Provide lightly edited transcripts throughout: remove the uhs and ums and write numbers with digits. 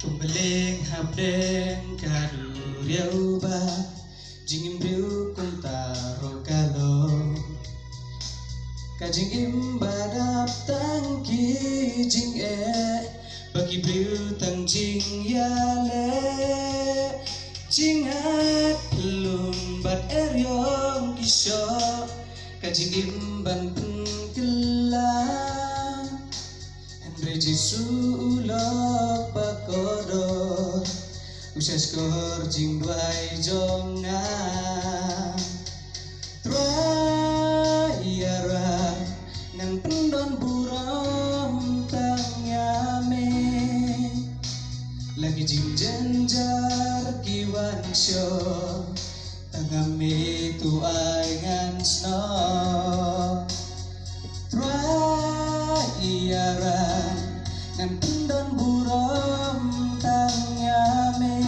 Kumbaling habdeng kadu riau ba jingim riu kum taro kalo kajingim badap tangki jing bagi briu tang jing yale jingat belum bat eryong kisyo kajingim ban pengkelang Andreji sulok pakodor Usas kor jing duai jonga Trayara Ngan pendon buram tangyame Lagi jing jenjar kiwan syo Tangame tu ay ngan sno Trayara Ngan pendon buram tangyame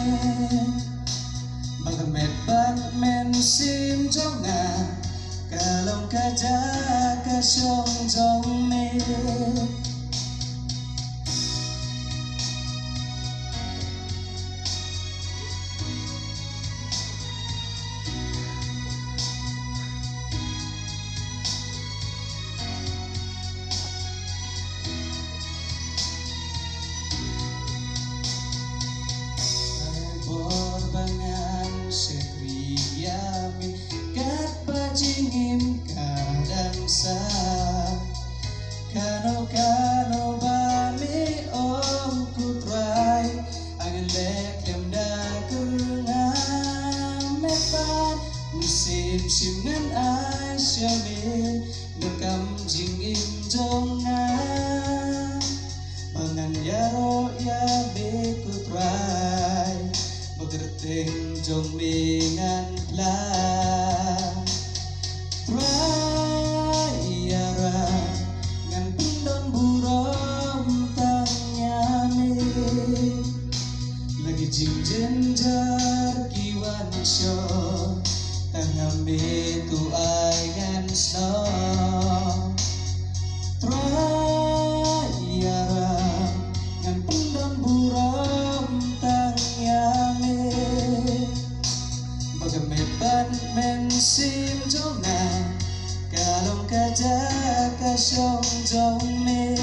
Bagamet Batman sim jonga Kalong kaja kasyong jong me Borbangan sekriyamin kat bajingin kadang sa Kano bami om kutrai Angan leklem da kengam mepan Musim simnan ay syamil Nekam jingin jongan Mangan yaro ya be kutrai Begerteng jong mingan lah Trayara Ngan pendon buram tangyame Lagi jing jenjar kiwan syo Tangame tu ay ngan sno Trayara Ngan pendon buram tangyame Bagamet Batman sim jonga Kalong kaja kasyong jong me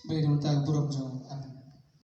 Baik, mentang buruk